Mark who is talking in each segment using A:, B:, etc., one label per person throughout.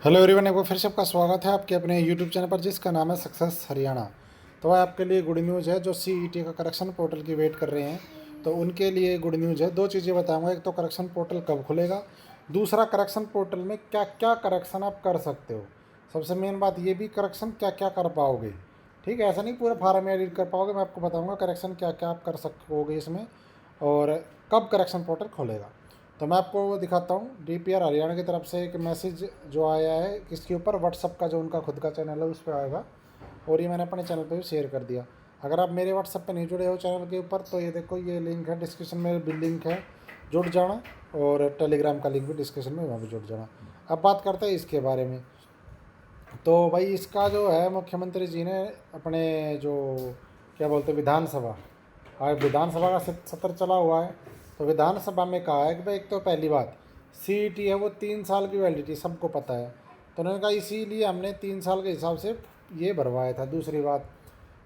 A: Hello everyone, एक बार फिर से आपका स्वागत है आपके अपने यूट्यूब चैनल पर जिसका नाम है सक्सेस हरियाणा। तो वह आपके लिए गुड न्यूज़ है जो सीईटी का करेक्शन पोर्टल की वेट कर रहे हैं। तो उनके लिए गुड न्यूज़ है। दो चीज़ें बताऊंगा, एक तो करेक्शन पोर्टल कब खुलेगा, दूसरा करेक्शन पोर्टल में क्या क्या करेक्शन आप कर सकते हो। सबसे मेन बात ये भी करेक्शन क्या क्या कर पाओगे। ठीक है, ऐसा नहीं पूरा फार्म एडिट कर पाओगे, मैं आपको बताऊँगा करेक्शन क्या क्या आप कर सकोगे इसमें और कब करेक्शन पोर्टल खोलेगा। तो मैं आपको वो दिखाता हूँ। डीपीआर हरियाणा की तरफ से एक मैसेज जो आया है इसके ऊपर, व्हाट्सअप का जो उनका खुद का चैनल है उस पर आएगा और ये मैंने अपने चैनल पे भी शेयर कर दिया। अगर आप मेरे व्हाट्सअप पे नहीं जुड़े हो चैनल के ऊपर तो ये देखो, ये लिंक है डिस्क्रिप्शन में, भी लिंक है, जुड़ जाना। और टेलीग्राम का लिंक भी डिस्क्रिप्शन में, वहाँ भी जुड़ जाना। अब बात करते हैं इसके बारे में। तो भाई इसका जो है मुख्यमंत्री जी ने अपने जो क्या बोलते हैं विधानसभा, आज विधानसभा का सत्र चला हुआ है। तो विधानसभा में कहा है कि भाई एक तो पहली बात सीईटी है वो 3 साल की वैलिडिटी सबको पता है। तो उन्होंने कहा इसीलिए हमने 3 साल के हिसाब से ये भरवाया था। दूसरी बात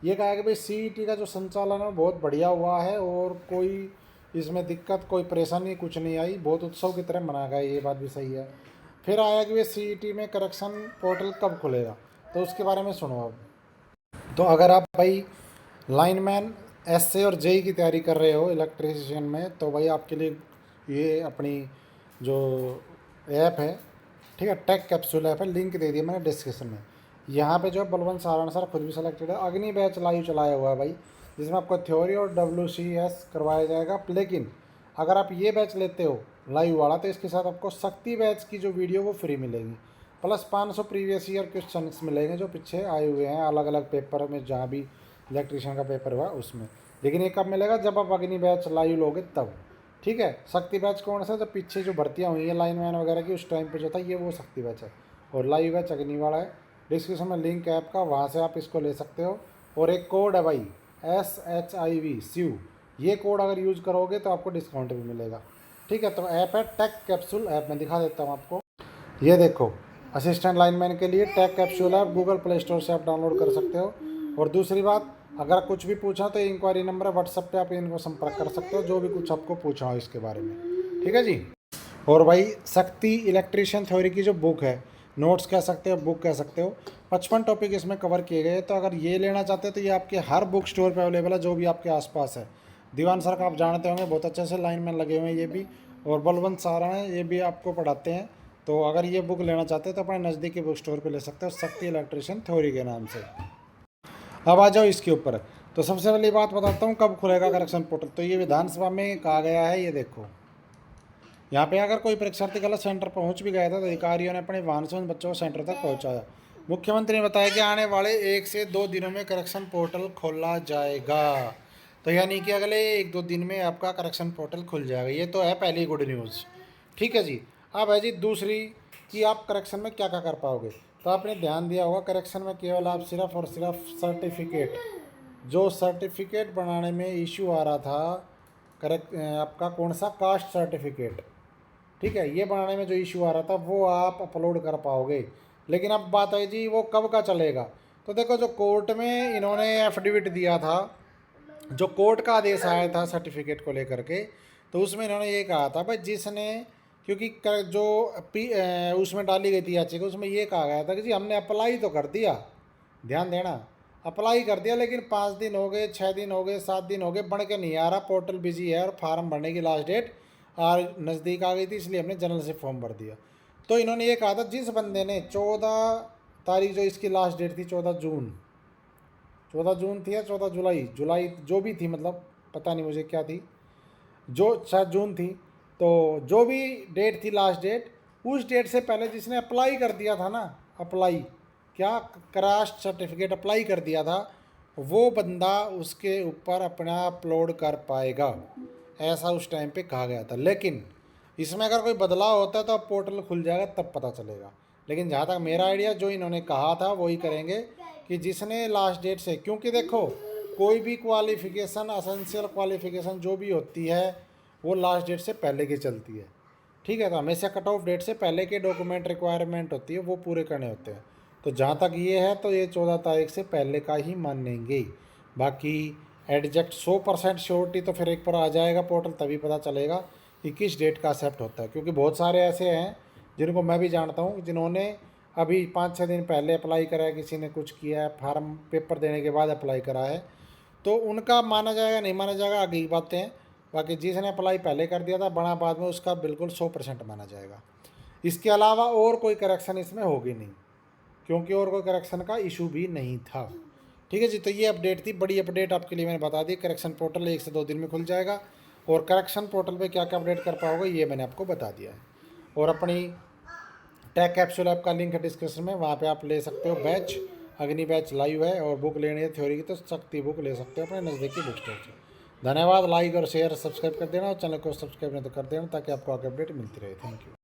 A: ये कहा है कि भाई सीईटी का जो संचालन है बहुत बढ़िया हुआ है और कोई इसमें दिक्कत कोई परेशानी कुछ नहीं आई, बहुत उत्सव की तरह मनाया गया, ये बात भी सही है। फिर आया कि वे सीईटी में करेक्शन पोर्टल कब खुलेगा, तो उसके बारे में सुनो अब। तो अगर आप भाई लाइनमैन एसए और जेई की तैयारी कर रहे हो इलेक्ट्रिशियन में, तो भाई आपके लिए ये अपनी जो ऐप है, ठीक है, टेक कैप्सूल ऐप है, लिंक दे दिया मैंने डिस्क्रिप्शन में। यहाँ पे जो है बलवंत सारण सर खुद भी सेलेक्टेड है। अग्नि बैच लाइव चलाया हुआ है भाई, जिसमें आपको थ्योरी और WCS करवाया जाएगा। लेकिन अगर आप ये बैच लेते हो लाइव वाला तो इसके साथ आपको शक्ति बैच की जो वीडियो वो फ्री मिलेगी, प्लस 500 प्रीवियस ईयर क्वेश्चन मिलेंगे जो पीछे आए हुए हैं अलग अलग पेपर में, जहाँ भी इलेक्ट्रिशियन का पेपर हुआ उसमें। लेकिन ये कब मिलेगा, जब आप अग्नि बैच लाइव लोगे तब। ठीक है, शक्ति बैच कौन सा, जब पीछे जो भर्तियाँ हुई हैं लाइनमैन वगैरह की उस टाइम पे जो था, ये वो शक्ति बैच है। और लाइव बैच अग्नि वाला है। डिस्क्रिप्शन में लिंक है ऐप का, वहाँ से आप इसको ले सकते हो। और एक कोड है भाई SHIV SIV, ये कोड अगर यूज़ करोगे तो आपको डिस्काउंट भी मिलेगा। ठीक है, तो ऐप है टेक कैप्सूल ऐप, मैं दिखा देता हूँ आपको। ये देखो, असिस्टेंट लाइनमैन के लिए tech capsule app Google Play Store से आप डाउनलोड कर सकते हो। और दूसरी बात, अगर कुछ भी पूछा तो इंक्वायरी नंबर है व्हाट्सएप पे, आप इनको संपर्क कर सकते हो जो भी कुछ आपको पूछा हो इसके बारे में। ठीक है जी। और भाई शक्ति इलेक्ट्रिशियन थ्योरी की जो बुक है, नोट्स कह सकते हो, बुक कह सकते हो, 55 टॉपिक इसमें कवर किए गए। तो अगर ये लेना चाहते हो तो ये आपके हर बुक स्टोर पे अवेलेबल है जो भी आपके आसपास है। दीवान सर का आप जानते होंगे, बहुत अच्छे से लाइनमैन लगे हुए हैं ये भी। और बलवंत सारा हैं, ये भी आपको पढ़ाते हैं। तो अगर ये बुक लेना चाहते हो तो अपने नज़दीकी बुक स्टोर पे ले सकते हो, शक्ति इलेक्ट्रिशियन थ्योरी के नाम से। अब आ जाओ इसके ऊपर। तो सबसे पहली बात बताता हूँ कब खुलेगा करेक्शन पोर्टल। तो ये विधानसभा में कहा गया है, ये देखो यहाँ पे अगर कोई परीक्षार्थी गलत सेंटर पहुंच भी गया था तो अधिकारियों ने अपने वाहन से उन बच्चों को सेंटर तक पहुंचाया। मुख्यमंत्री ने बताया कि आने वाले 1 से 2 दिनों में करेक्शन पोर्टल खोला जाएगा। तो यानी कि अगले 1-2 दिन में आपका करेक्शन पोर्टल खुल जाएगा। ये तो है पहली गुड न्यूज़। ठीक है जी। अब है जी दूसरी, कि आप करेक्शन में क्या क्या कर पाओगे। तो आपने ध्यान दिया होगा करेक्शन में केवल आप सिर्फ और सिर्फ सर्टिफिकेट, जो सर्टिफिकेट बनाने में इशू आ रहा था, करेक्ट आपका कौन सा कास्ट सर्टिफिकेट, ठीक है, ये बनाने में जो इशू आ रहा था वो आप अपलोड कर पाओगे। लेकिन अब बात है जी वो कब का चलेगा। तो देखो, जो कोर्ट में इन्होंने एफिडेविट दिया था, जो कोर्ट का आदेश आया था सर्टिफिकेट को लेकर के, तो उसमें इन्होंने ये कहा था भाई जिसने, क्योंकि जो उसमें डाली गई थी याचिका, उसमें ये कहा गया था कि जी हमने अप्लाई तो कर दिया, ध्यान देना, अप्लाई कर दिया, लेकिन 5 दिन हो गए, 6 दिन हो गए, 7 दिन हो गए, बढ़ के नहीं आ रहा, पोर्टल बिजी है और फार्म भरने की लास्ट डेट और नज़दीक आ गई थी, इसलिए हमने जनरल से फॉर्म भर दिया। तो इन्होंने ये कहा था जिस बंदे ने 14 तारीख, जो इसकी लास्ट डेट थी 14 जून, 14 जून थी या 14 जुलाई, जुलाई जो भी थी, मतलब पता नहीं मुझे क्या थी, जो शायद जून थी। तो जो भी डेट थी लास्ट डेट, उस डेट से पहले जिसने अप्लाई कर दिया था ना, अप्लाई क्या, कास्ट सर्टिफिकेट अप्लाई कर दिया था, वो बंदा उसके ऊपर अपना अपलोड कर पाएगा, ऐसा उस टाइम पे कहा गया था। लेकिन इसमें अगर कोई बदलाव होता है तो अब पोर्टल खुल जाएगा तब पता चलेगा। लेकिन जहाँ तक मेरा आइडिया, जो इन्होंने कहा था वही करेंगे, कि जिसने लास्ट डेट से, क्योंकि देखो कोई भी क्वालिफ़िकेशन, असेंशियल क्वालिफ़िकेशन जो भी होती है वो लास्ट डेट से पहले की चलती है। ठीक है, तो हमेशा कट ऑफ डेट से पहले के डॉक्यूमेंट रिक्वायरमेंट होती है वो पूरे करने होते हैं। तो जहाँ तक ये है तो ये 14 तारीख से पहले का ही मानेंगे। बाकी एडजेक्ट 100% श्योरिटी तो फिर एक पर आ जाएगा पोर्टल, तभी पता चलेगा कि किस डेट का एक्सेप्ट होता है। क्योंकि बहुत सारे ऐसे हैं जिनको मैं भी जानता हूँ जिन्होंने अभी 5-6 दिन पहले अप्लाई करा है, किसी ने कुछ किया है, फार्म पेपर देने के बाद अप्लाई करा है, तो उनका माना जाएगा नहीं माना जाएगा आगे की बातें हैं। बाकी जिसने अप्लाई पहले कर दिया था बना बाद में, उसका बिल्कुल 100% माना जाएगा। इसके अलावा और कोई करेक्शन इसमें होगी नहीं, क्योंकि और कोई करेक्शन का इशू भी नहीं था। ठीक है जी, तो ये अपडेट थी, बड़ी अपडेट आपके लिए मैंने बता दी। करेक्शन पोर्टल 1 से 2 दिन में खुल जाएगा, और करेक्शन पोर्टल पे क्या क्या अपडेट कर पाओगे ये मैंने आपको बता दिया है। और अपनी टेक कैप्सूल ऐप का लिंक है डिस्क्रिप्शन में, वहाँ पे आप ले सकते हो बैच, अग्नि बैच लाइव है, और बुक लेनी है थ्योरी की तो शक्ति बुक ले सकते हो अपने नज़दीकी बुक स्टोर से। धन्यवाद। लाइक और शेयर सब्सक्राइब कर देना, और चैनल को सब्सक्राइब नहीं तो कर देना, ताकि आपको आगे अपडेट मिलती रहे। Thank you.